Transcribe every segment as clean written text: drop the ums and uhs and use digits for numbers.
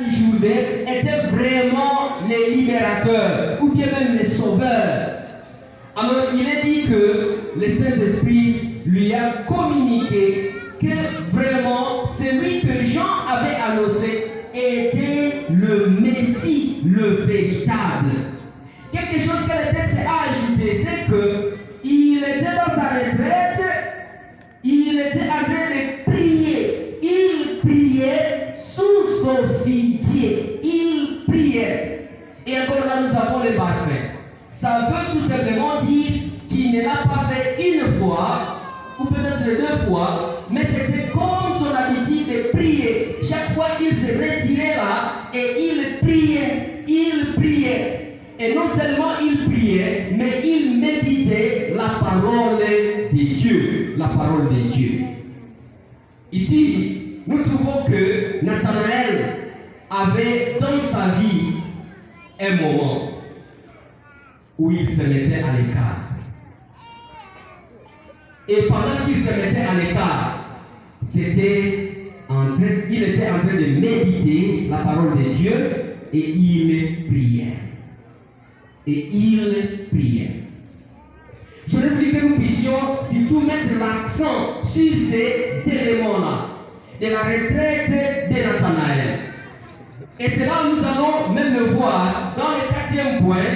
journée étaient vraiment les libérateurs ou bien même les sauveurs. Alors il est dit que le Saint-Esprit lui a communiqué que vraiment celui que Jean avait annoncé était le Messie, le véritable. Quelque chose que le texte a ajouté, c'est que il était dans sa retraite, il était en train de prier. Il priait sous son figuier. Il priait. Et encore là, nous avons le parfait. Ça veut tout simplement dire qu'il ne l'a pas fait une fois, ou peut-être deux fois, mais c'était comme son habitude de prier. Chaque fois qu'il se retirait là, et il priait, il priait. Et non seulement il priait, mais il méditait la parole de Dieu. La parole de Dieu. Ici, nous trouvons que Nathanaël avait dans sa vie un moment où il se mettait à l'écart. Et pendant qu'il se mettait à l'écart, il était en train de méditer la parole de Dieu et il priait. Et il priait. Je voudrais que nous puissions surtout mettre l'accent sur ces éléments-là, de la retraite de Nathanaël. Et c'est là où nous allons même le voir dans le 4e point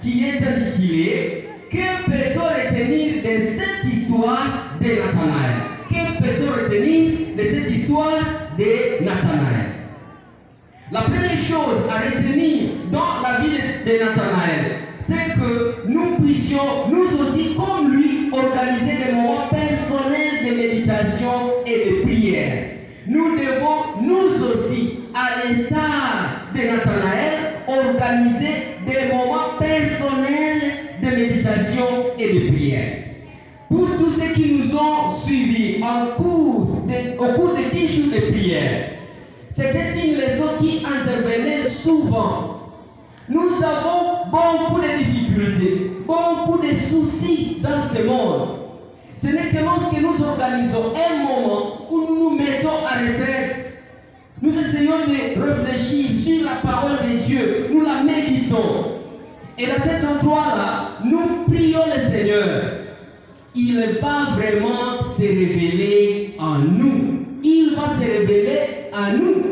qui est intitulé « Que peut-on retenir de cette histoire de Nathanaël ?» Que peut-on retenir de cette histoire de Nathanaël? La première chose à retenir dans la vie de Nathanaël, c'est que nous puissions, nous aussi, comme lui, organiser des moments personnels de méditation et de prière. Nous devons, nous aussi, à l'instar de Nathanaël, organiser des moments personnels de méditation et de prière. Pour tous ceux qui nous ont suivis au cours de 10 jours de prière, c'était une leçon qui intervenait souvent. Nous avons beaucoup de difficultés, beaucoup de soucis dans ce monde. Ce n'est que lorsque nous organisons un moment où nous nous mettons à retraite, nous essayons de réfléchir sur la parole de Dieu, nous la méditons. Et dans cet endroit-là, nous prions le Seigneur. Il va vraiment se révéler en nous. Il va se révéler en nous.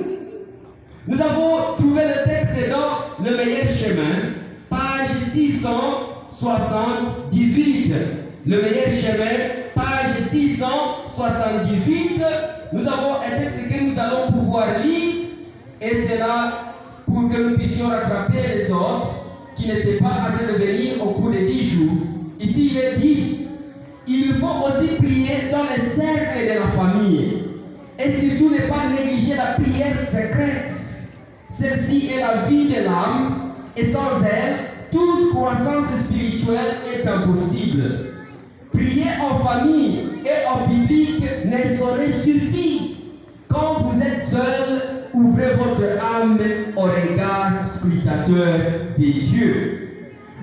Nous avons trouvé le texte dans Le meilleur chemin, page 678. Le meilleur chemin, page 678. Nous avons un texte que nous allons pouvoir lire, et c'est là pour que nous puissions rattraper les autres qui n'étaient pas en train de venir au cours de 10 jours. Ici, il est dit, il faut aussi prier dans les cercles de la famille, et surtout ne pas négliger la prière secrète. Celle-ci est la vie de l'âme, et sans elle, toute croissance spirituelle est impossible. Prier en famille et en public ne saurait suffire. Quand vous êtes seul, ouvrez votre âme au regard scrutateur de Dieu.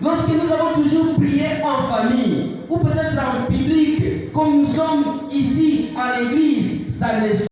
Lorsque nous avons toujours prié en famille, ou peut-être en public, comme nous sommes ici à l'église, ça ne